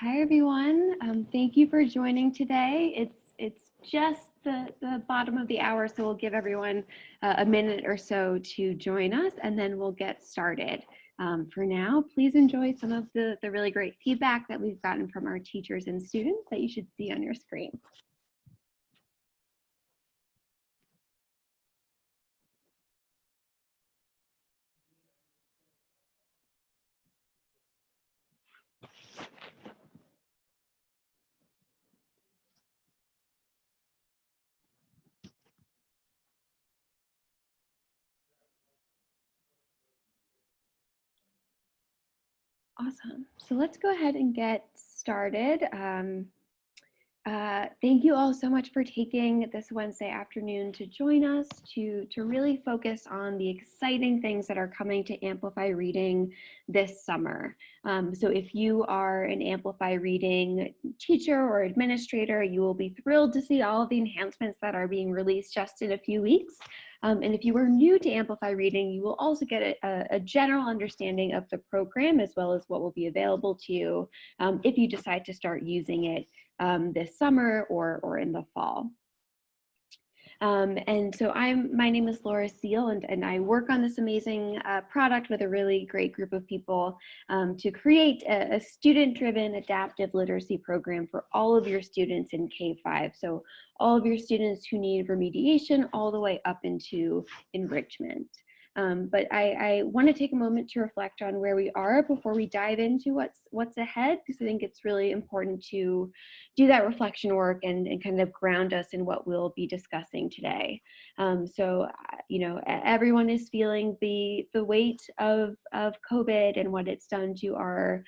Hi everyone. Thank you for joining today. It's just the bottom of the hour, so we'll give everyone a minute or so to join us, and then we'll get started. For now, please enjoy some of the really great feedback that we've gotten from our teachers and students that you should see on your screen. Awesome. So let's go ahead and get started. Thank you all so much for taking this Wednesday afternoon to join us to really focus on the exciting things that are coming to Amplify Reading this summer. So if you are an Amplify Reading teacher or administrator, you will be thrilled to see all of the enhancements that are being released just in a few weeks. And if you are new to Amplify Reading, you will also get a general understanding of the program as well as what will be available to you if you decide to start using it this summer or in the fall. And so my name is Laura Seal, and I work on this amazing product with a really great group of people to create a student-driven adaptive literacy program for all of your students in K-5. So all of your students who need remediation all the way up into enrichment. But I want to take a moment to reflect on where we are before we dive into what's ahead, because I think it's really important to do that reflection work and kind of ground us in what we'll be discussing today. So, you know, everyone is feeling the weight of COVID and what it's done to our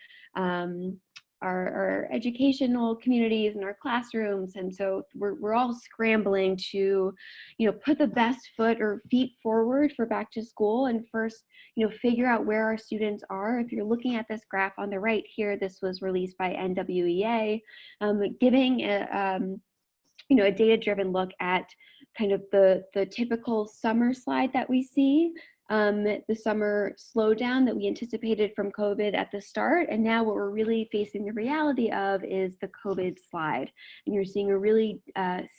educational communities and our classrooms, and so we're all scrambling to, you know, put the best foot or feet forward for back to school, and first, you know, figure out where our students are. If you're looking at this graph on the right here, this was released by NWEA, giving you know, a data-driven look at kind of the typical summer slide that we see. The summer slowdown that we anticipated from COVID at the start, and now what we're really facing the reality of is the COVID slide. And you're seeing a really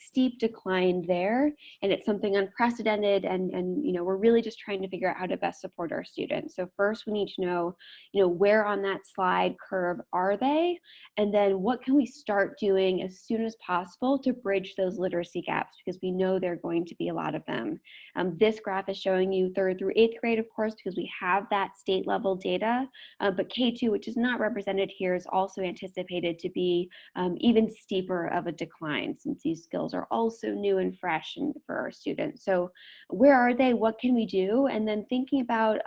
steep decline there, and it's something unprecedented, and you know, we're really just trying to figure out how to best support our students. So first we need to know, you know, where on that slide curve are they, and then what can we start doing as soon as possible to bridge those literacy gaps, because we know there are going to be a lot of them. This graph is showing you 3rd through 8th grade, of course, because we have that state level data, but K2, which is not represented here, is also anticipated to be even steeper of a decline, since these skills are also new and fresh for our students. So where are they? What can we do? And then thinking about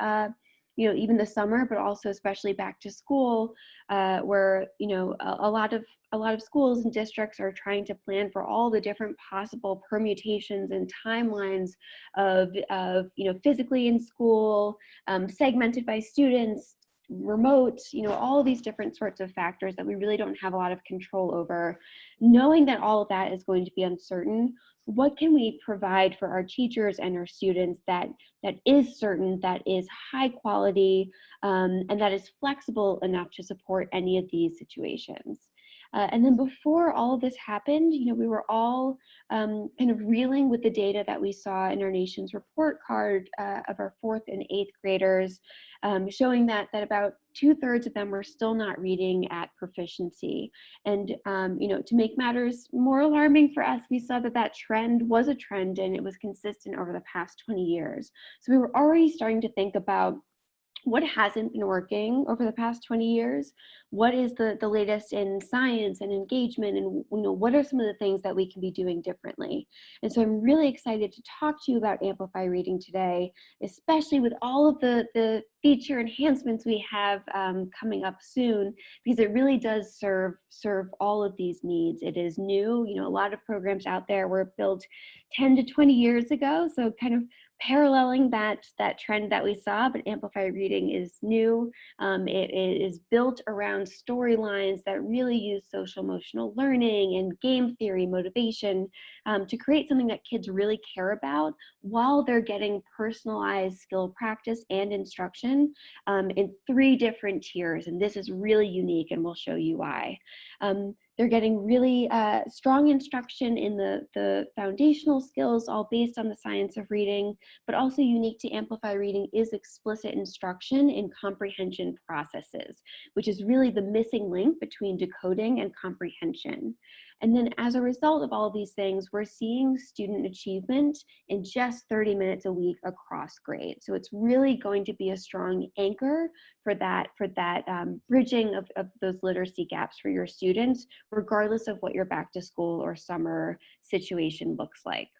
you know, even the summer, but also especially back to school, where, you know, a lot of schools and districts are trying to plan for all the different possible permutations and timelines of you know, physically in school, segmented by students, remote, you know, all of these different sorts of factors that we really don't have a lot of control over. Knowing that all of that is going to be uncertain, what can we provide for our teachers and our students that is certain, that is high quality, and that is flexible enough to support any of these situations? And then before all of this happened, you know, we were all kind of reeling with the data that we saw in our nation's report card of our 4th and 8th graders, showing that about 2/3 of them were still not reading at proficiency. And you know, to make matters more alarming for us, we saw that trend was a trend, and it was consistent over the past 20 years. So we were already starting to think about what hasn't been working over the past 20 years, what is the latest in science and engagement, and, you know, what are some of the things that we can be doing differently. And so I'm really excited to talk to you about Amplify Reading today, especially with all of the feature enhancements we have coming up soon, because it really does serve all of these needs. It is new. You know, a lot of programs out there were built 10 to 20 years ago, so kind of paralleling that trend that we saw, but Amplify Reading is new. It is built around storylines that really use social emotional learning and game theory motivation to create something that kids really care about while they're getting personalized skill practice and instruction in 3 different tiers. And this is really unique, and we'll show you why. They're getting really strong instruction in the foundational skills, all based on the science of reading, but also unique to Amplify Reading is explicit instruction in comprehension processes, which is really the missing link between decoding and comprehension. And then as a result of all of these things, we're seeing student achievement in just 30 minutes a week across grades. So it's really going to be a strong anchor for that bridging of those literacy gaps for your students, regardless of what your back to school or summer situation looks like.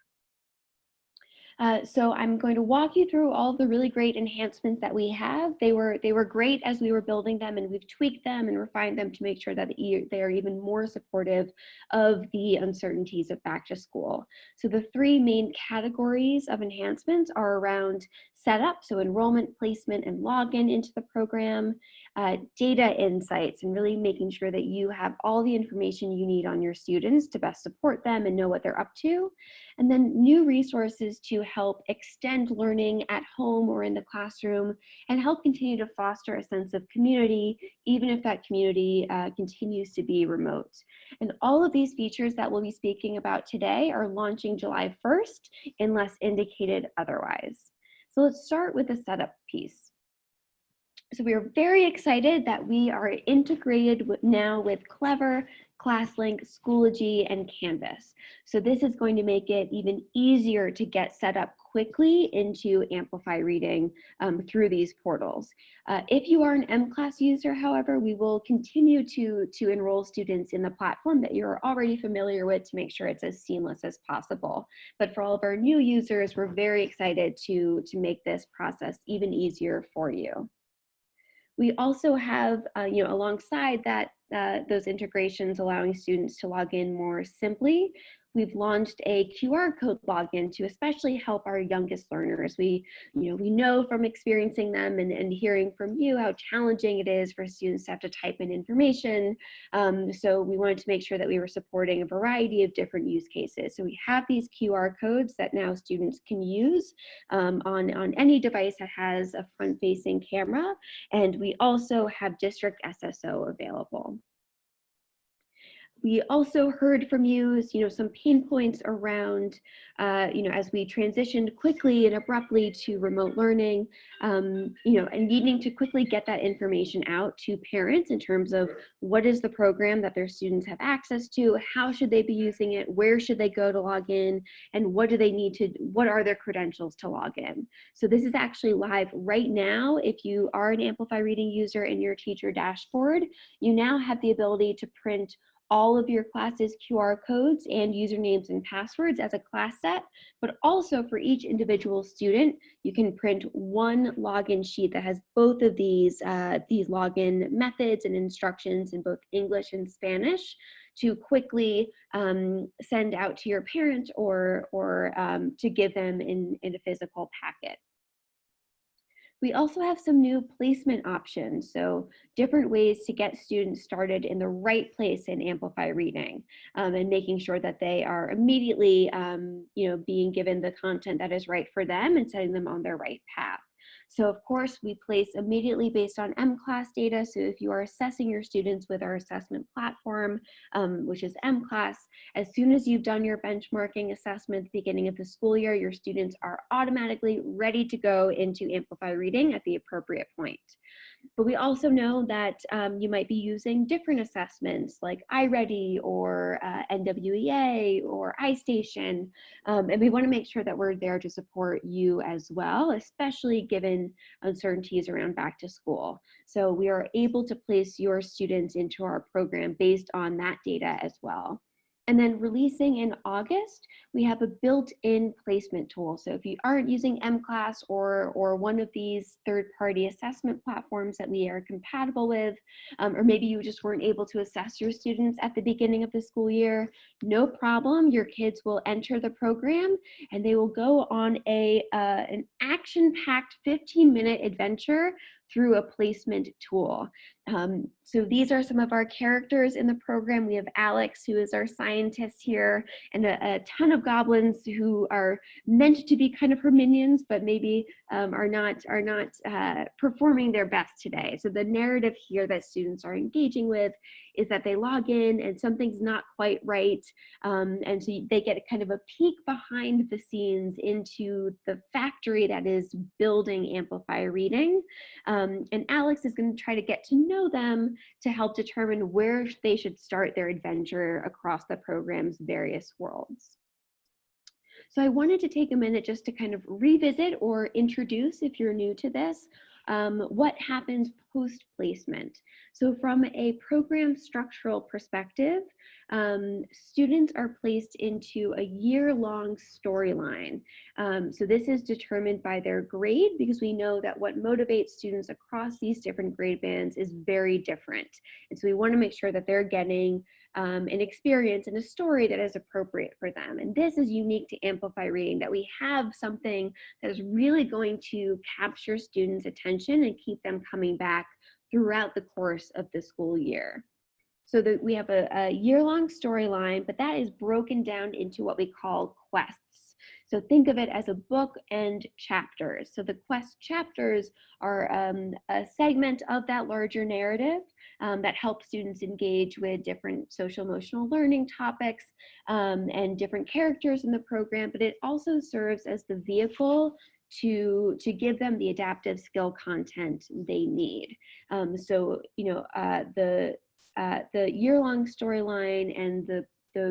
So I'm going to walk you through all of the really great enhancements that we have. They were great as we were building them, and we've tweaked them and refined them to make sure that they are even more supportive of the uncertainties of back to school. So the 3 main categories of enhancements are around setup, so enrollment, placement, and login into the program, data insights, and really making sure that you have all the information you need on your students to best support them and know what they're up to. And then new resources to help extend learning at home or in the classroom and help continue to foster a sense of community, even if that community continues to be remote. And all of these features that we'll be speaking about today are launching July 1st unless indicated otherwise. So let's start with the setup piece. So we are very excited that we are integrated now with Clever, ClassLink, Schoology, and Canvas. So this is going to make it even easier to get set up quickly into Amplify Reading through these portals. If you are an M-Class user, however, we will continue to enroll students in the platform that you're already familiar with to make sure it's as seamless as possible. But for all of our new users, we're very excited to make this process even easier for you. We also have, alongside that, those integrations allowing students to log in more simply, we've launched a QR code login to especially help our youngest learners. We know from experiencing them and hearing from you how challenging it is for students to have to type in information. So we wanted to make sure that we were supporting a variety of different use cases. So we have these QR codes that now students can use on any device that has a front-facing camera. And we also have district SSO available. We also heard from you, some pain points around, as we transitioned quickly and abruptly to remote learning, and needing to quickly get that information out to parents in terms of what is the program that their students have access to, how should they be using it, where should they go to log in, and what are their credentials to log in. So this is actually live right now. If you are an Amplify Reading user in your teacher dashboard, you now have the ability to print all of your class's QR codes and usernames and passwords as a class set, but also for each individual student, you can print one login sheet that has both of these login methods and instructions in both English and Spanish to quickly send out to your parent or to give them in a physical packet. We also have some new placement options, so different ways to get students started in the right place in Amplify Reading, and making sure that they are immediately being given the content that is right for them and setting them on their right path. So of course, we place immediately based on M-Class data. So if you are assessing your students with our assessment platform, which is M-Class, as soon as you've done your benchmarking assessment at the beginning of the school year, your students are automatically ready to go into Amplify Reading at the appropriate point. But we also know that you might be using different assessments like iReady or NWEA or iStation, and we want to make sure that we're there to support you as well, especially given uncertainties around back to school. So we are able to place your students into our program based on that data as well. And then releasing in August, we have a built-in placement tool. So if you aren't using mClass or one of these third-party assessment platforms that we are compatible with, or maybe you just weren't able to assess your students at the beginning of the school year, no problem. Your kids will enter the program and they will go on an action-packed 15-minute adventure through a placement tool. So these are some of our characters in the program. We have Alex, who is our scientist here, and a ton of goblins who are meant to be kind of her minions, but maybe are not performing their best today. So the narrative here that students are engaging with is that they log in and something's not quite right. And so they get kind of a peek behind the scenes into the factory that is building Amplify Reading. And Alex is going to try to get to know them to help determine where they should start their adventure across the program's various worlds. So I wanted to take a minute just to kind of revisit or introduce, if you're new to this, what happens post-placement. So from a program structural perspective, students are placed into a year-long storyline. So this is determined by their grade, because we know that what motivates students across these different grade bands is very different. And so we want to make sure that they're getting an experience and a story that is appropriate for them. And this is unique to Amplify Reading, that we have something that is really going to capture students' attention and keep them coming back throughout the course of the school year. So that we have a year-long storyline, but that is broken down into what we call quests. So think of it as a book and chapters. So the quest chapters are a segment of that larger narrative that helps students engage with different social emotional learning topics and different characters in the program, but it also serves as the vehicle to give them the adaptive skill content they need. So, you know, the year-long storyline and the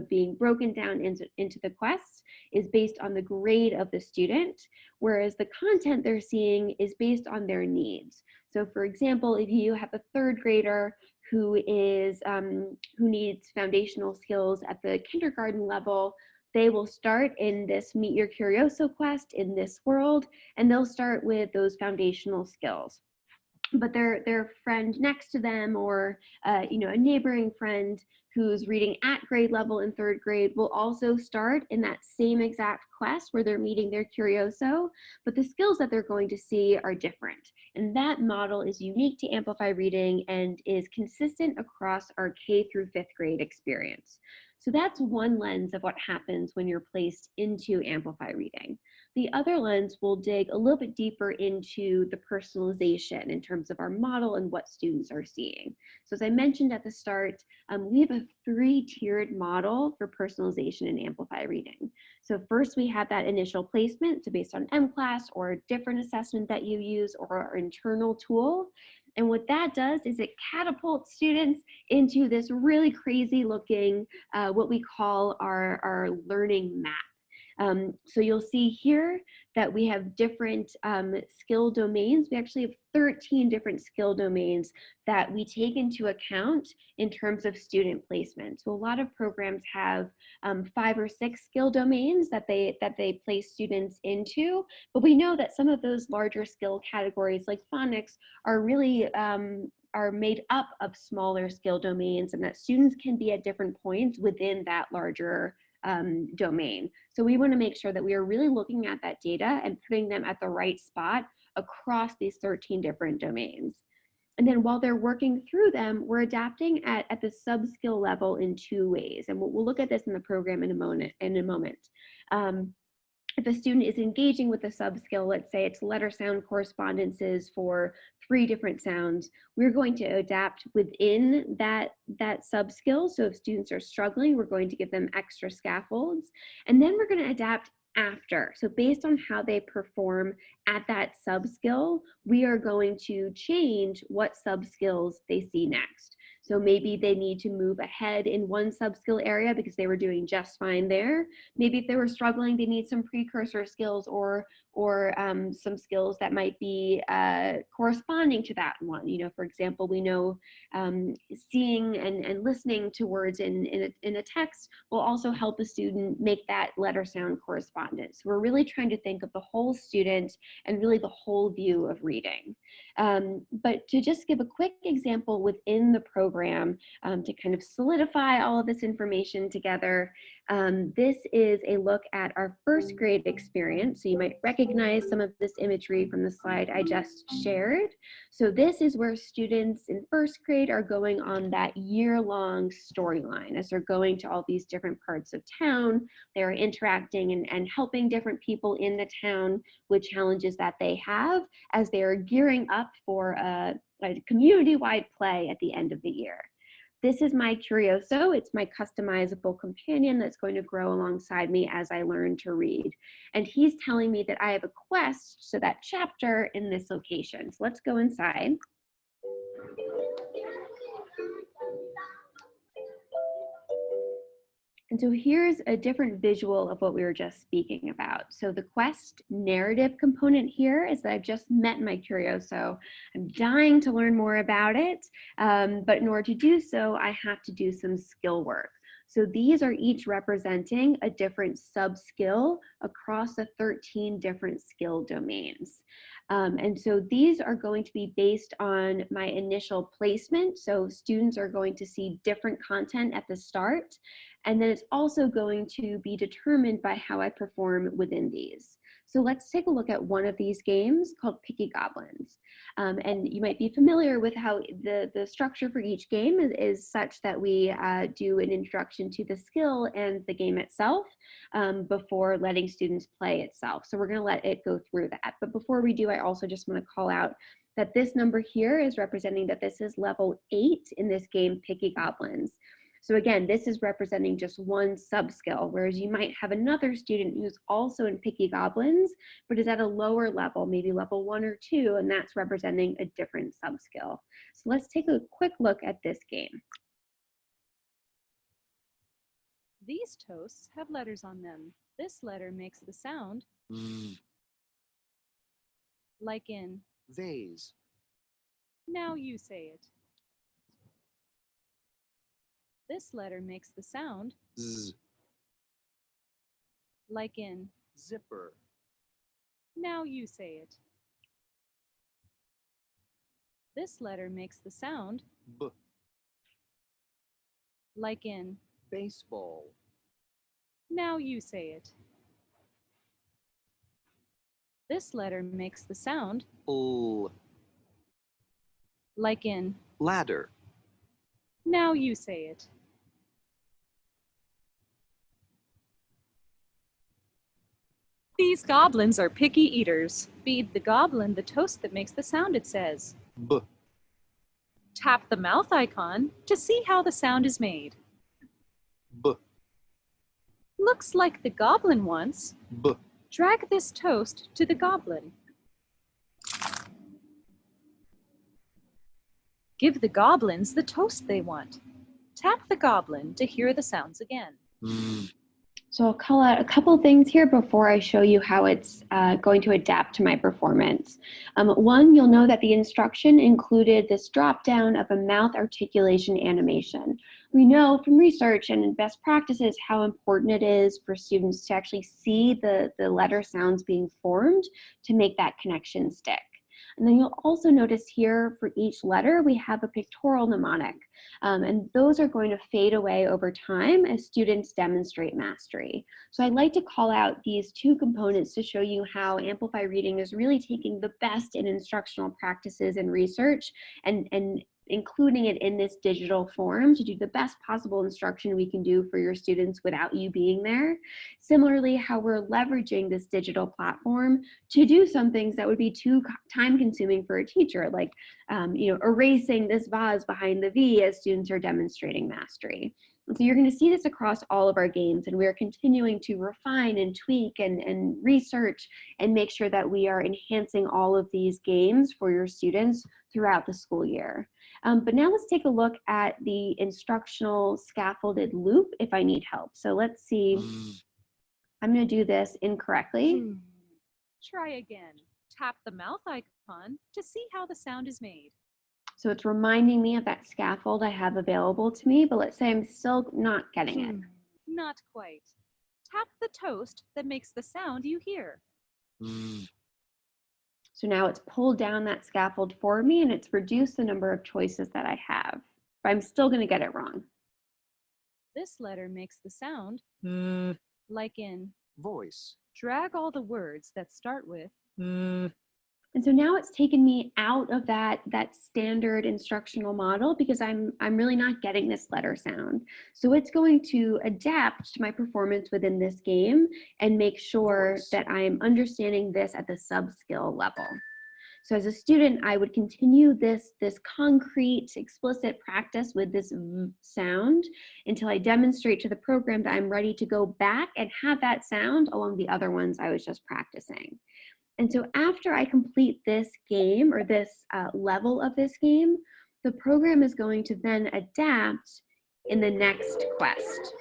being broken down into the quests is based on the grade of the student, whereas the content they're seeing is based on their needs. So for example, if you have a third grader who needs foundational skills at the kindergarten level, they will start in this Meet Your Curioso quest in this world, and they'll start with those foundational skills. But their friend next to them, or you know, a neighboring friend who's reading at grade level in third grade, will also start in that same exact quest where they're meeting their Curioso, but the skills that they're going to see are different. And that model is unique to Amplify Reading and is consistent across our K through 5th grade experience. So that's one lens of what happens when you're placed into Amplify Reading. The other lens will dig a little bit deeper into the personalization in terms of our model and what students are seeing. So as I mentioned at the start, we have a 3-tiered model for personalization in Amplify Reading. So first we have that initial placement, so based on mClass or a different assessment that you use or our internal tool. And what that does is it catapults students into this really crazy looking, what we call our learning map. So you'll see here that we have different skill domains. We actually have 13 different skill domains that we take into account in terms of student placement. So a lot of programs have 5 or 6 skill domains that they place students into, but we know that some of those larger skill categories like phonics are really are made up of smaller skill domains, and that students can be at different points within that larger domain. So we want to make sure that we are really looking at that data and putting them at the right spot across these 13 different domains. And then while they're working through them, we're adapting at the sub-skill level in 2 ways. And we'll look at this in the program in a moment. If a student is engaging with a sub-skill, let's say it's letter sound correspondences for 3 different sounds, we're going to adapt within that sub-skill. So if students are struggling, we're going to give them extra scaffolds. And then we're going to adapt after. So based on how they perform at that sub-skill, we are going to change what sub-skills they see next. So maybe they need to move ahead in one sub-skill area because they were doing just fine there. Maybe if they were struggling, they need some precursor skills or some skills that might be corresponding to that one. You know, for example, we know seeing and listening to words in a text will also help a student make that letter sound correspondence. So we're really trying to think of the whole student and really the whole view of reading. But to just give a quick example within the program to kind of solidify all of this information together, this is a look at our first grade experience. So you might recognize some of this imagery from the slide I just shared. So this is where students in first grade are going on that year-long storyline as they're going to all these different parts of town. They're interacting and helping different people in the town with challenges that they have as they are gearing up for a community-wide play at the end of the year. This is my Curioso. It's my customizable companion that's going to grow alongside me as I learn to read. And he's telling me that I have a quest, so that chapter in this location. So let's go inside. And so here's a different visual of what we were just speaking about. So the quest narrative component here is that I've just met my Curioso. I'm dying to learn more about it, but in order to do so, I have to do some skill work. So these are each representing a different sub-skill across the 13 different skill domains. And so these are going to be based on my initial placement. So students are going to see different content at the start. And then it's also going to be determined by how I perform within these. So let's take a look at one of these games called Picky Goblins. And you might be familiar with how the structure for each game is such that we do an introduction to the skill and the game itself before letting students play itself. So we're going to let it go through that. But before we do, I also just want to call out that this number here is representing that this is level 8 in this game, Picky Goblins. So again, this is representing just one sub-skill, whereas you might have another student who's also in Picky Goblins, but is at a lower level, maybe level 1 or 2, and that's representing a different sub-skill. So let's take a quick look at this game. These toasts have letters on them. This letter makes the sound like in vase. Now you say it. This letter makes the sound Z. like in Zipper. Now you say it. This letter makes the sound B. like in Baseball. Now you say it. This letter makes the sound L. like in Ladder. Now you say it. These goblins are picky eaters. Feed the goblin the toast that makes the sound it says. B. Tap the mouth icon to see how the sound is made. B. Looks like the goblin wants. B. Drag this toast to the goblin. Give the goblins the toast they want. Tap the goblin to hear the sounds again. So I'll call out a couple things here before I show you how it's going to adapt to my performance. One, you'll know that the instruction included this drop down of a mouth articulation animation. We know from research and best practices how important it is for students to actually see the letter sounds being formed to make that connection stick. And then you'll also notice here for each letter, we have a pictorial mnemonic. And those are going to fade away over time as students demonstrate mastery. So I'd like to call out these two components to show you how Amplify Reading is really taking the best in instructional practices and research and including it in this digital form to do the best possible instruction we can do for your students without you being there. Similarly, how we're leveraging this digital platform to do some things that would be too time consuming for a teacher, like erasing this vase behind the V as students are demonstrating mastery. And so you're going to see this across all of our games, and we're continuing to refine and tweak and research and make sure that we are enhancing all of these games for your students throughout the school year. But now let's take a look at the instructional scaffolded loop if I need help. So let's see. I'm going to do this incorrectly. Try again. Tap the mouth icon to see how the sound is made. So it's reminding me of that scaffold I have available to me, but let's say I'm still not getting it. Not quite. Tap the toast that makes the sound you hear. So now it's pulled down that scaffold for me and it's reduced the number of choices that I have, but I'm still going to get it wrong. This letter makes the sound like in Voice. drag all the words that start with. And so now it's taken me out of that standard instructional model because I'm really not getting this letter sound. So it's going to adapt to my performance within this game and make sure Voice. that I am understanding this at the sub-skill level. So as a student, I would continue this concrete, explicit practice with this V sound until I demonstrate to the program that I'm ready to go back and have that sound along the other ones I was just practicing. And so after I complete this game or this level of this game, the program is going to then adapt in the next quest.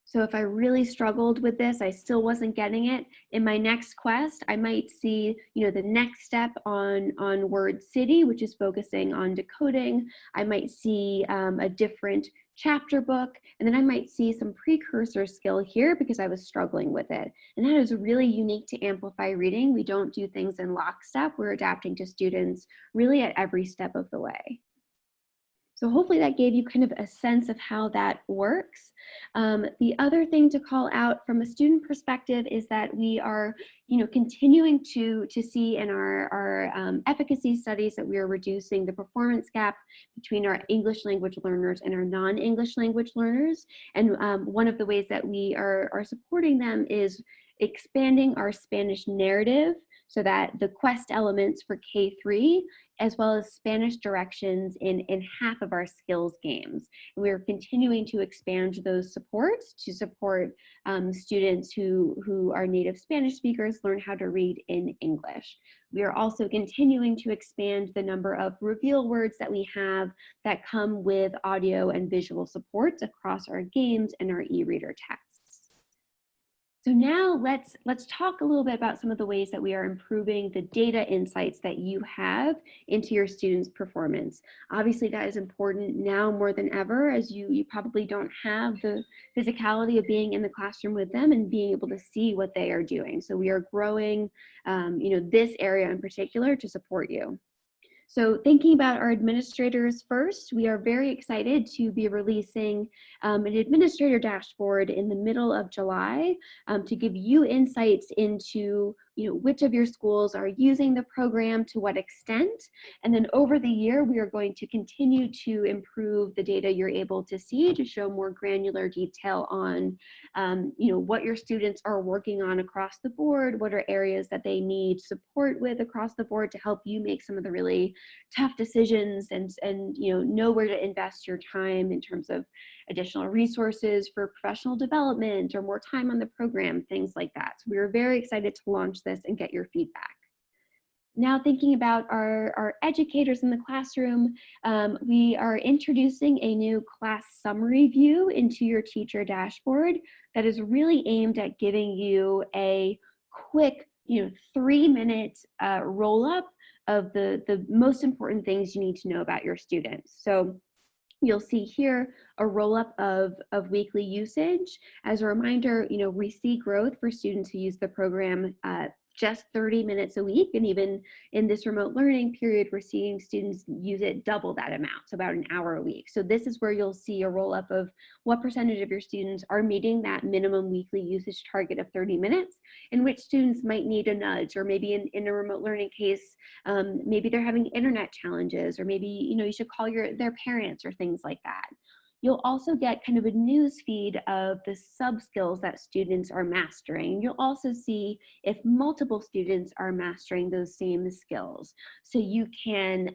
So if I really struggled with this, I still wasn't getting it, in my next quest, I might see, the next step on word city, which is focusing on decoding. I might see a different chapter book, and then I might see some precursor skill here because I was struggling with it. And that is really unique to Amplify Reading. We don't do things in lockstep. We're adapting to students really at every step of the way. So hopefully that gave you kind of a sense of how that works. The other thing to call out from a student perspective is that we are, continuing to see in our efficacy studies that we are reducing the performance gap between our English language learners and our non-English language learners. And one of the ways that we are supporting them is expanding our Spanish narrative so that the quest elements for K3, as well as Spanish directions in half of our skills games. And we're continuing to expand those supports to support students who are native Spanish speakers learn how to read in English. We are also continuing to expand the number of reveal words that we have that come with audio and visual supports across our games and our e-reader texts. So now let's talk a little bit about some of the ways that we are improving the data insights that you have into your students' performance. Obviously, that is important now more than ever, as you probably don't have the physicality of being in the classroom with them and being able to see what they are doing. So we are growing, this area in particular to support you. So thinking about our administrators first, we are very excited to be releasing an administrator dashboard in the middle of July to give you insights into which of your schools are using the program to what extent. And then over the year, we are going to continue to improve the data you're able to see to show more granular detail on what your students are working on across the board, what are areas that they need support with across the board to help you make some of the really tough decisions and know where to invest your time in terms of additional resources for professional development or more time on the program, things like that. So we are very excited to launch this and get your feedback. Now thinking about our educators in the classroom, we are introducing a new class summary view into your teacher dashboard that is really aimed at giving you a quick 3-minute roll-up of the most important things you need to know about your students. So you'll see here a roll-up of weekly usage. As a reminder, we see growth for students who use the program just 30 minutes a week. And even in this remote learning period, we're seeing students use it double that amount, so about an hour a week. So this is where you'll see a roll-up of what percentage of your students are meeting that minimum weekly usage target of 30 minutes, and which students might need a nudge, or maybe in a remote learning case, maybe they're having internet challenges, or maybe you should call their parents or things like that. You'll also get kind of a news feed of the sub-skills that students are mastering. You'll also see if multiple students are mastering those same skills. So you can,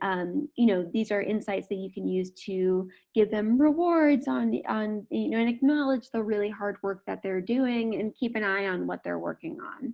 these are insights that you can use to give them rewards on and acknowledge the really hard work that they're doing and keep an eye on what they're working on.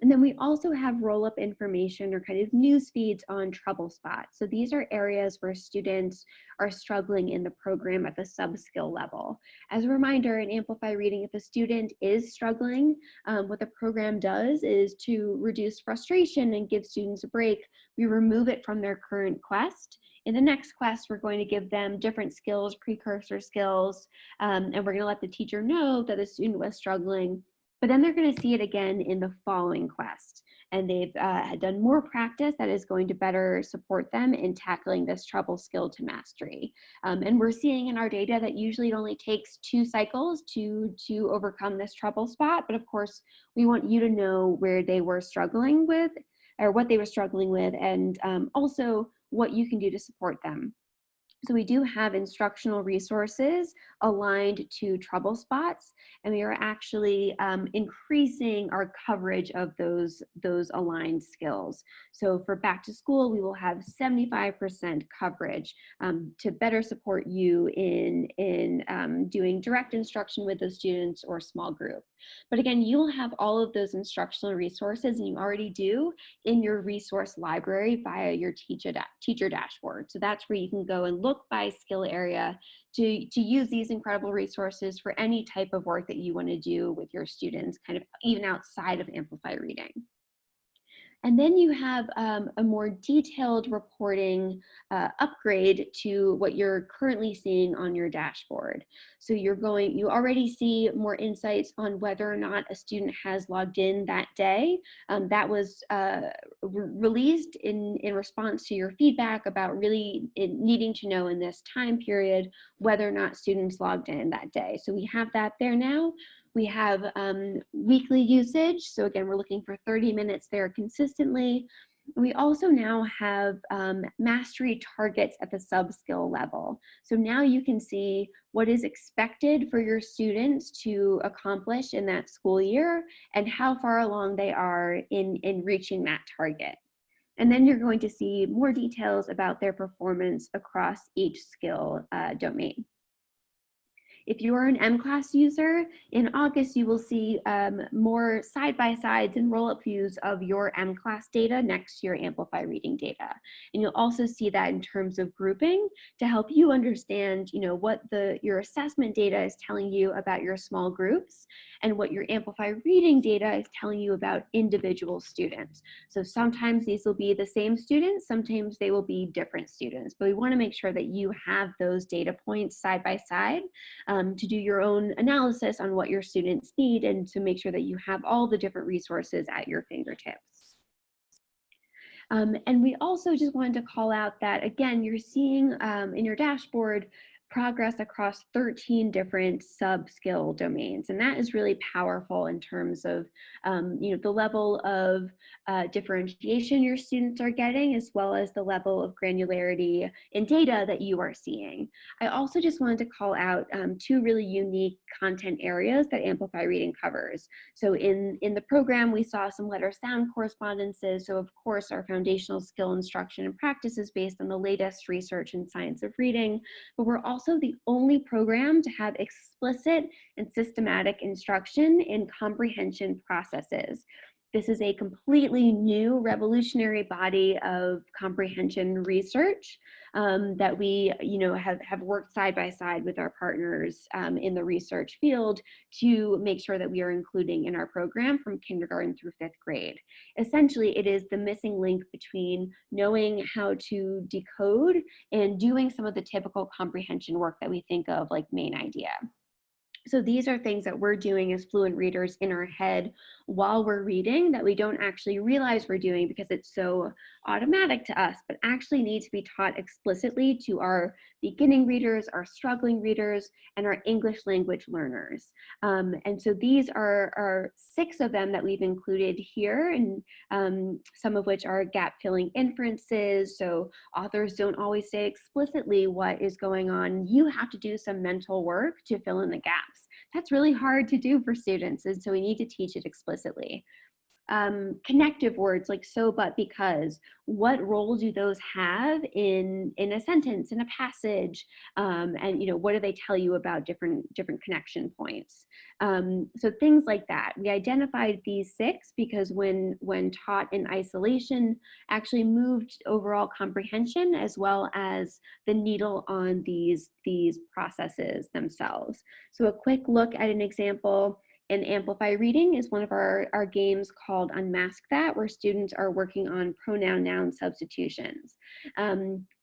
And then we also have roll-up information or kind of news feeds on trouble spots. So these are areas where students are struggling in the program at the sub-skill level. As a reminder, in Amplify Reading, if a student is struggling, what the program does is to reduce frustration and give students a break. We remove it from their current quest. In the next quest, we're going to give them different skills, precursor skills, and we're going to let the teacher know that the student was struggling. But then they're going to see it again in the following quest. And they've done more practice that is going to better support them in tackling this trouble skill to mastery. And we're seeing in our data that usually it only takes 2 cycles to overcome this trouble spot. But of course, we want you to know where they were struggling with, or what they were struggling with, and also what you can do to support them. So we do have instructional resources aligned to trouble spots, and we are actually increasing our coverage of those aligned skills. So for back to school, we will have 75% coverage to better support you in doing direct instruction with the students or small group. But again, you'll have all of those instructional resources, and you already do, in your resource library via your teacher dashboard. So that's where you can go and look by skill area to use these incredible resources for any type of work that you want to do with your students, kind of even outside of Amplify Reading. And then you have a more detailed reporting upgrade to what you're currently seeing on your dashboard. So you already see more insights on whether or not a student has logged in that day. That was released in response to your feedback about really needing to know in this time period whether or not students logged in that day. So we have that there now. We have weekly usage. So again, we're looking for 30 minutes there consistently. We also now have mastery targets at the sub-skill level. So now you can see what is expected for your students to accomplish in that school year and how far along they are in reaching that target. And then you're going to see more details about their performance across each skill domain. If you are an M-Class user, in August you will see more side-by-sides and roll-up views of your M-Class data next to your Amplify Reading data. And you'll also see that in terms of grouping to help you understand, what your assessment data is telling you about your small groups and what your Amplify Reading data is telling you about individual students. So sometimes these will be the same students, sometimes they will be different students, but we want to make sure that you have those data points side by side to do your own analysis on what your students need and to make sure that you have all the different resources at your fingertips. And we also just wanted to call out that, again, you're seeing in your dashboard progress across 13 different sub-skill domains. And that is really powerful in terms of the level of differentiation your students are getting, as well as the level of granularity in data that you are seeing. I also just wanted to call out 2 really unique content areas that Amplify Reading covers. So in the program, we saw some letter-sound correspondences. So of course, our foundational skill instruction and practice is based on the latest research in science of reading, but we're also the only program to have explicit and systematic instruction in comprehension processes. This is a completely new revolutionary body of comprehension research that we have worked side by side with our partners in the research field to make sure that we are including in our program from kindergarten through 5th grade. Essentially, it is the missing link between knowing how to decode and doing some of the typical comprehension work that we think of like main idea. So these are things that we're doing as fluent readers in our head while we're reading that we don't actually realize we're doing because it's so automatic to us, but actually need to be taught explicitly to our beginning readers, our struggling readers, and our English language learners. And so these are 6 of them that we've included here, and some of which are gap-filling inferences. So authors don't always say explicitly what is going on. You have to do some mental work to fill in the gaps. That's really hard to do for students, and so we need to teach it explicitly. connective words like so, but, because. What role do those have in a sentence, in a passage, and what do they tell you about different connection points? So things like that. We identified these 6 because when taught in isolation, actually moved overall comprehension as well as the needle on these processes themselves. So a quick look at an example in Amplify Reading is one of our games called Unmask That, where students are working on pronoun-noun substitutions.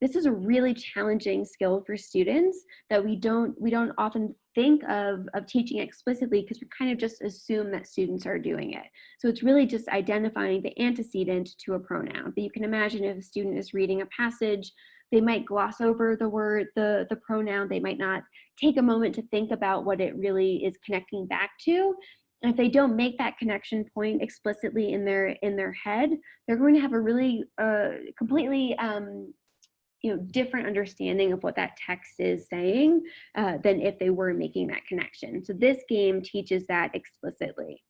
This is a really challenging skill for students that we don't often think of teaching explicitly, because we kind of just assume that students are doing it. So it's really just identifying the antecedent to a pronoun. But you can imagine if a student is reading a passage, they might gloss over the word, the pronoun. They might not take a moment to think about what it really is connecting back to. And if they don't make that connection point explicitly in their head, they're going to have a really completely different understanding of what that text is saying than if they were making that connection. So this game teaches that explicitly.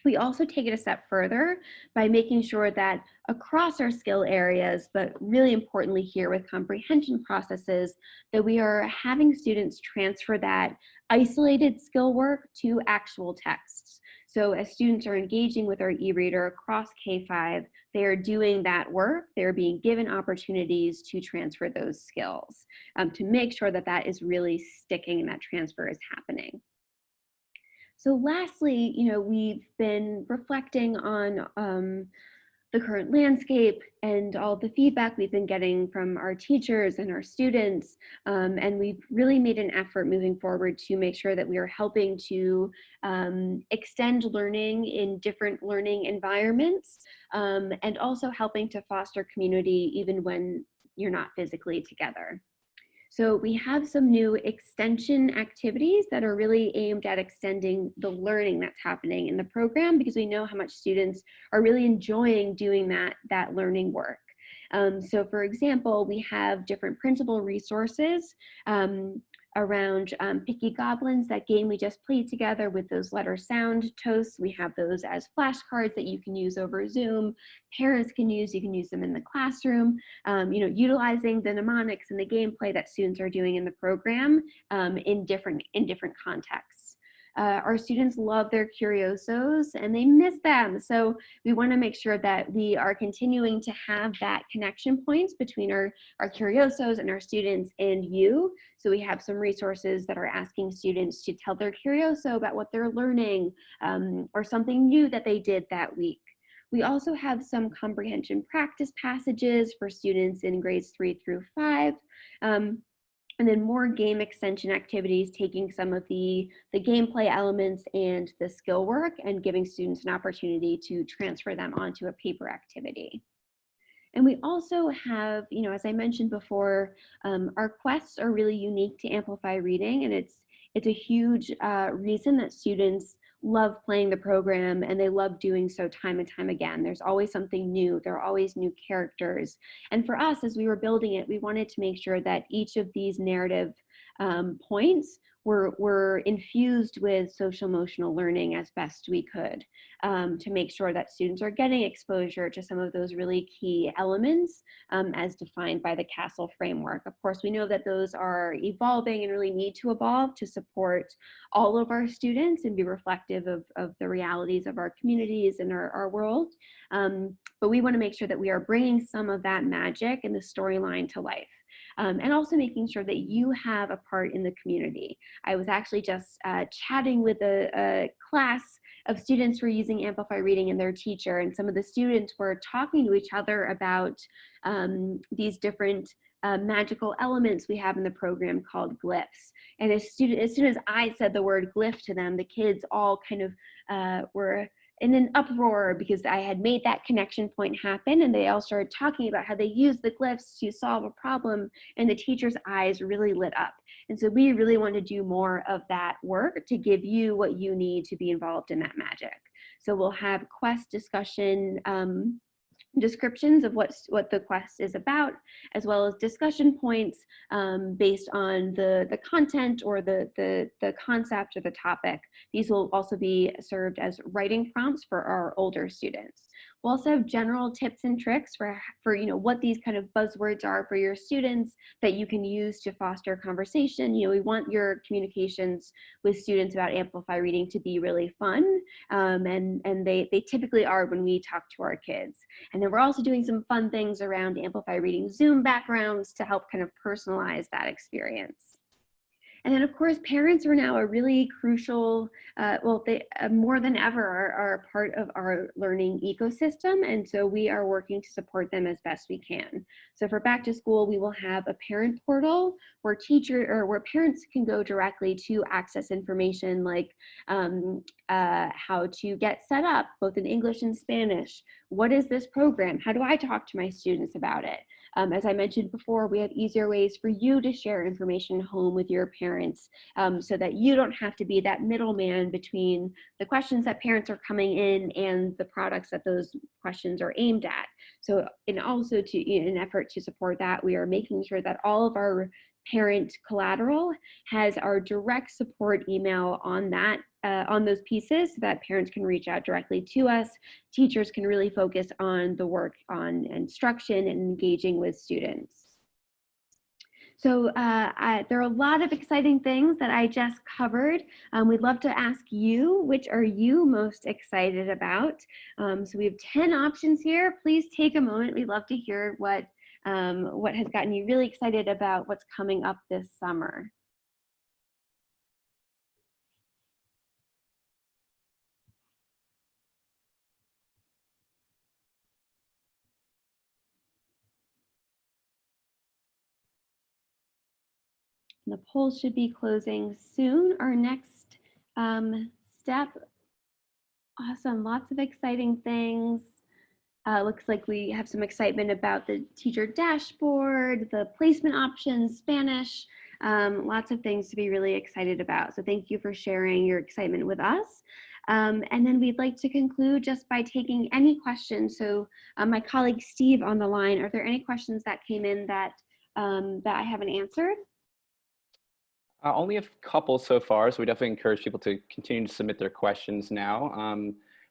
We also take it a step further by making sure that across our skill areas, but really importantly here with comprehension processes, that we are having students transfer that isolated skill work to actual texts. So as students are engaging with our e-reader across K-5, they are doing that work. They're being given opportunities to transfer those skills to make sure that that is really sticking and that transfer is happening. So lastly, we've been reflecting on the current landscape and all the feedback we've been getting from our teachers and our students. And we've really made an effort moving forward to make sure that we are helping to extend learning in different learning environments, and also helping to foster community even when you're not physically together. So we have some new extension activities that are really aimed at extending the learning that's happening in the program, because we know how much students are really enjoying doing that learning work. So for example, we have different printable resources around Picky Goblins, that game we just played together with those letter sound toasts. We have those as flashcards that you can use over Zoom. Parents can use, you can use them in the classroom, utilizing the mnemonics and the gameplay that students are doing in the program in different contexts. Our students love their curiosos and they miss them. So we want to make sure that we are continuing to have that connection points between our curiosos and our students and you. So we have some resources that are asking students to tell their curioso about what they're learning or something new that they did that week. We also have some comprehension practice passages for students in grades 3 through 5. And then more game extension activities, taking some of the gameplay elements and the skill work and giving students an opportunity to transfer them onto a paper activity. And we also have, as I mentioned before, our quests are really unique to Amplify Reading, and it's a huge reason that students love playing the program, and they love doing so time and time again. There's always something new. There are always new characters. And for us, as we were building it, we wanted to make sure that each of these narrative points were infused with social emotional learning as best we could, to make sure that students are getting exposure to some of those really key elements as defined by the CASTLE framework. Of course, we know that those are evolving and really need to evolve to support all of our students and be reflective of the realities of our communities and our world. But we want to make sure that we are bringing some of that magic and the storyline to life. And also making sure that you have a part in the community. I was actually just chatting with a class of students who are using Amplify Reading and their teacher, and some of the students were talking to each other about these different magical elements we have in the program called glyphs. And as soon as I said the word glyph to them, the kids all kind of were in an uproar because I had made that connection point happen, and they all started talking about how they use the glyphs to solve a problem, and the teacher's eyes really lit up. And so we really want to do more of that work to give you what you need to be involved in that magic. So we'll have quest discussion descriptions of what the quest is about, as well as discussion points based on the content or the concept or the topic. These will also be served as writing prompts for our older students. We'll also have general tips and tricks for what these kind of buzzwords are for your students that you can use to foster conversation. We want your communications with students about Amplify Reading to be really fun, and they typically are when we talk to our kids. And then we're also doing some fun things around Amplify Reading Zoom backgrounds to help kind of personalize that experience. And then, of course, parents are now a really crucial, they more than ever are part of our learning ecosystem. And so we are working to support them as best we can. So for back to school, we will have a parent portal where parents can go directly to access information like how to get set up, both in English and Spanish. What is this program? How do I talk to my students about it? As I mentioned before, we have easier ways for you to share information home with your parents so that you don't have to be that middleman between the questions that parents are coming in and the products that those questions are aimed at. So, and also in an effort to support that, we are making sure that all of our parent collateral has our direct support email on that on those pieces so that parents can reach out directly to us. Teachers can really focus on the work on instruction and engaging with students. So there are a lot of exciting things that I just covered. We'd love to ask you, which are you most excited about? So we have 10 options here. Please take a moment. We'd love to hear what has gotten you really excited about what's coming up this summer. And the polls should be closing soon. Our next step, awesome, lots of exciting things. Looks like we have some excitement about the teacher dashboard, the placement options, Spanish, lots of things to be really excited about. So thank you for sharing your excitement with us. And then we'd like to conclude just by taking any questions. So my colleague Steve on the line, are there any questions that came in that I haven't answered? Only a couple so far, so we definitely encourage people to continue to submit their questions now.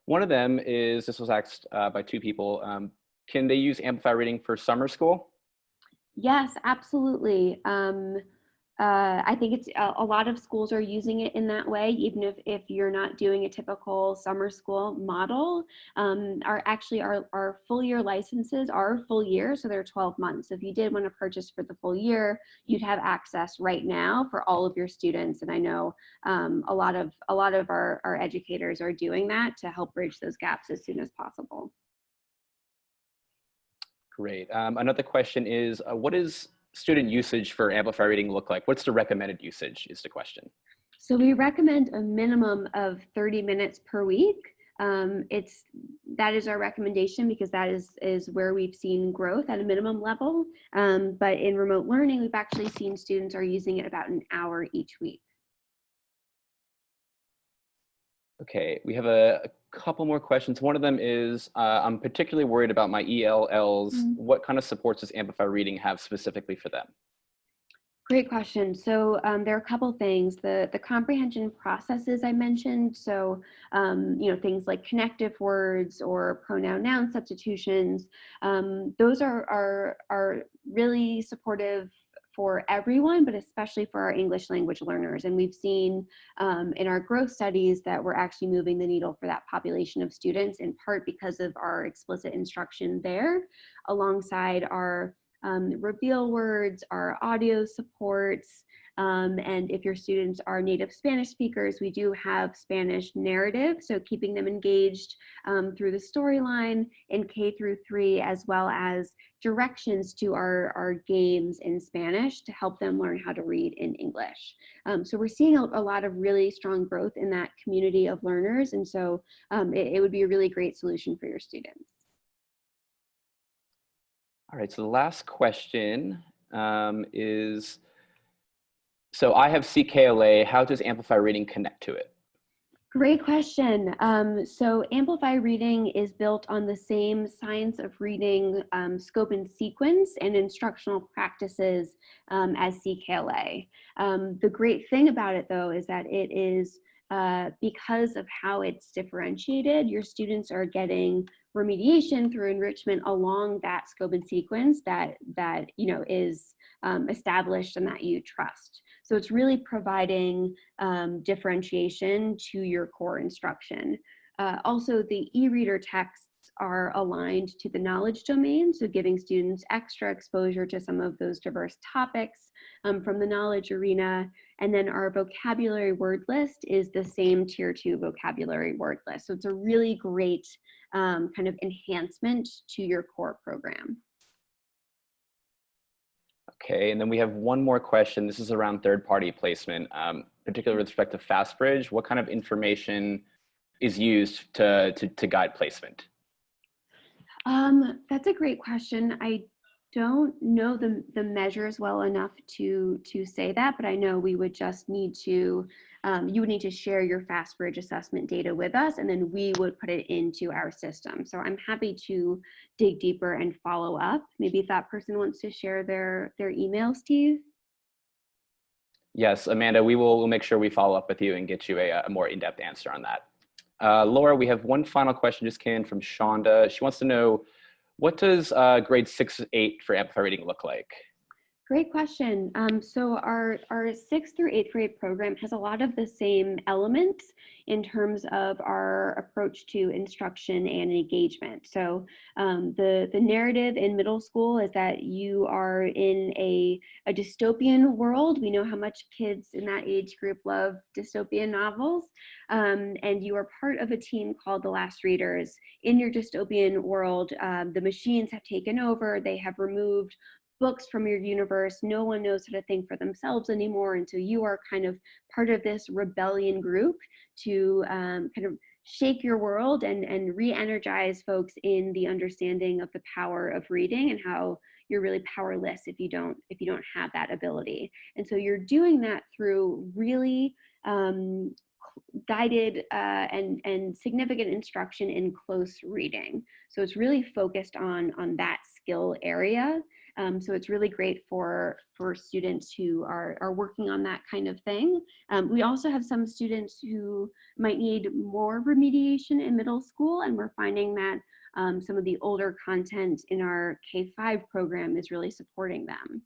One of them is, this was asked by two people, can they use Amplify Reading for summer school? Yes, absolutely. I think it's a lot of schools are using it in that way, even if you're not doing a typical summer school model. Our full year licenses are full year, so they're 12 months. So if you did want to purchase for the full year, you'd have access right now for all of your students. And I know a lot of our educators are doing that to help bridge those gaps as soon as possible. Great. Another question is, what is student usage for Amplify Reading look like? What's the recommended usage is the question. So we recommend a minimum of 30 minutes per week. That is our recommendation because that is where we've seen growth at a minimum level. But in remote learning, we've actually seen students are using it about an hour each week. Okay, we have a couple more questions. One of them is, I'm particularly worried about my ELLs. What kind of supports does Amplify Reading have specifically for them? Great question. So there are a couple things. The comprehension processes I mentioned. So things like connective words or pronoun-noun substitutions. Those are really supportive for everyone, but especially for our English language learners. And we've seen in our growth studies that we're actually moving the needle for that population of students, in part because of our explicit instruction there, alongside our reveal words, our audio supports, and if your students are native Spanish speakers, we do have Spanish narrative, so keeping them engaged through the storyline in K through 3, as well as directions to our games in Spanish to help them learn how to read in English. So we're seeing a lot of really strong growth in that community of learners, and so it would be a really great solution for your students. All right, so the last question is, so I have CKLA, how does Amplify Reading connect to it? Great question. So Amplify Reading is built on the same science of reading scope and sequence and instructional practices as CKLA. The great thing about it, though, is that it is, because of how it's differentiated, your students are getting remediation through enrichment along that scope and sequence that is established and that you trust. So it's really providing differentiation to your core instruction. Also, the e-reader texts are aligned to the knowledge domain, so giving students extra exposure to some of those diverse topics from the knowledge arena. And then our vocabulary word list is the same Tier 2 vocabulary word list. So it's a really great kind of enhancement to your core program. Okay, and then we have one more question. This is around third-party placement, particularly with respect to FastBridge. What kind of information is used to guide placement? That's a great question. I don't know the measures well enough to say that, but I know we would just need to, you would need to share your FastBridge assessment data with us, and then we would put it into our system. So I'm happy to dig deeper and follow up. Maybe if that person wants to share their email, Steve. Yes, Amanda, we'll make sure we follow up with you and get you a more in-depth answer on that. Laura, we have one final question just came in from Shonda. She wants to know, what does grade 6-8 for Amplify Reading look like? Great question. So our 6th through 8th grade program has a lot of the same elements in terms of our approach to instruction and engagement. So the narrative in middle school is that you are in a dystopian world. We know how much kids in that age group love dystopian novels. And you are part of a team called the Last Readers. In your dystopian world, the machines have taken over. They have removed books from your universe. No one knows how to think for themselves anymore. And so you are kind of part of this rebellion group to kind of shake your world and re-energize folks in the understanding of the power of reading and how you're really powerless if you don't have that ability. And so you're doing that through really guided and significant instruction in close reading. So it's really focused on that skill area. So it's really great for students who are working on that kind of thing. We also have some students who might need more remediation in middle school, and we're finding that some of the older content in our K-5 program is really supporting them.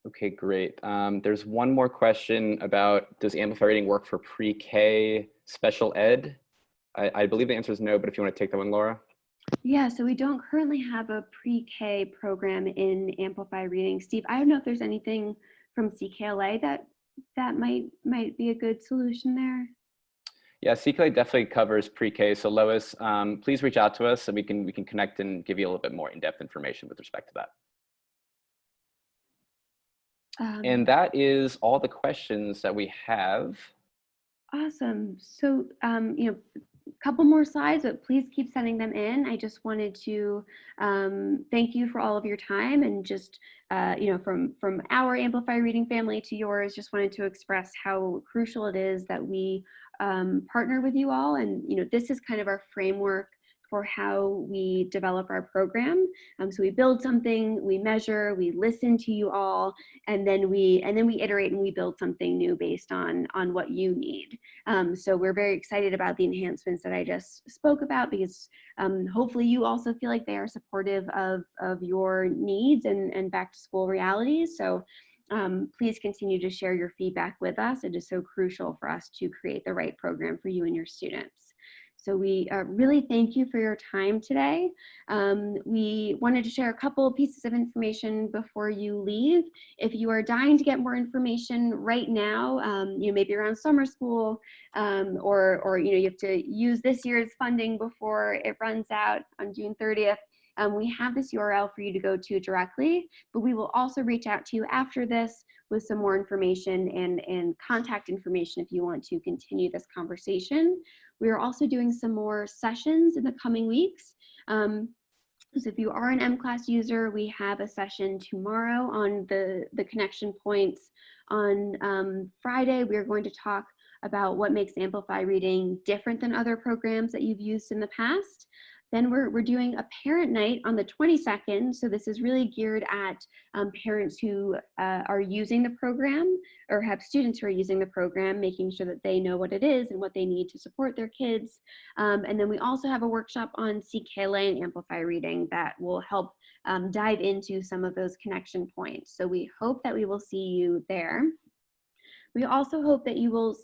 Okay, great. There's one more question about, does Amplify Reading work for pre-K special ed? I believe the answer is no, but if you want to take that one, Laura. Yeah, so we don't currently have a pre-K program in Amplify Reading. Steve, I don't know if there's anything from CKLA that might be a good solution there. Yeah, CKLA definitely covers pre-K. So Lois, please reach out to us and we can connect and give you a little bit more in-depth information with respect to that. And that is all the questions that we have. Awesome. So, you know, a couple more slides, but please keep sending them in. I just wanted to thank you for all of your time, and just, you know, from our Amplify Reading family to yours, just wanted to express how crucial it is that we partner with you all. And, you know, this is kind of our framework for how we develop our program. So we build something, we measure, we listen to you all, and then we iterate and we build something new based on what you need. So we're very excited about the enhancements that I just spoke about, because hopefully you also feel like they are supportive of your needs and back to school realities. So please continue to share your feedback with us. It is so crucial for us to create the right program for you and your students. So we really thank you for your time today. We wanted to share a couple of pieces of information before you leave. If you are dying to get more information right now, you know, maybe around summer school, or you know, you have to use this year's funding before it runs out on June 30th. We have this URL for you to go to directly, but we will also reach out to you after this with some more information and contact information if you want to continue this conversation. We are also doing some more sessions in the coming weeks. So if you are an M-Class user, we have a session tomorrow on the connection points. On Friday, we are going to talk about what makes Amplify Reading different than other programs that you've used in the past. Then we're doing a parent night on the 22nd. So this is really geared at parents who are using the program or have students who are using the program, making sure that they know what it is and what they need to support their kids. And then we also have a workshop on CKLA and Amplify Reading that will help dive into some of those connection points. So we hope that we will see you there. We also hope that you will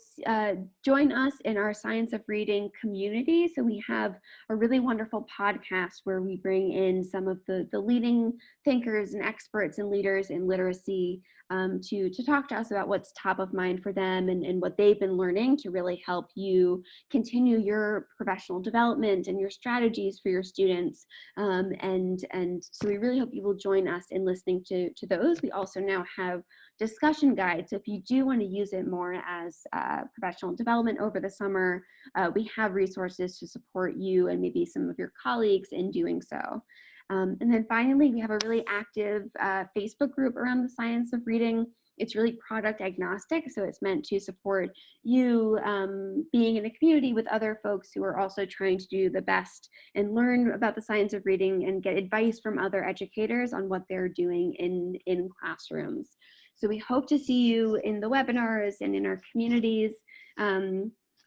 join us in our Science of Reading community. So we have a really wonderful podcast where we bring in some of the leading thinkers and experts and leaders in literacy to talk to us about what's top of mind for them and what they've been learning to really help you continue your professional development and your strategies for your students. And so we really hope you will join us in listening to those. We also now have discussion guide. So if you do want to use it more as professional development over the summer, we have resources to support you and maybe some of your colleagues in doing so. And then finally, we have a really active Facebook group around the science of reading. It's really product agnostic, so it's meant to support you being in a community with other folks who are also trying to do the best and learn about the science of reading and get advice from other educators on what they're doing in classrooms. So we hope to see you in the webinars and in our communities.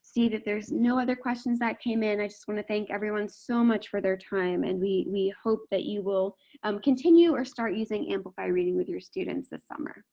Steve, if there's no other questions that came in, I just want to thank everyone so much for their time, and we hope that you will continue or start using Amplify Reading with your students this summer.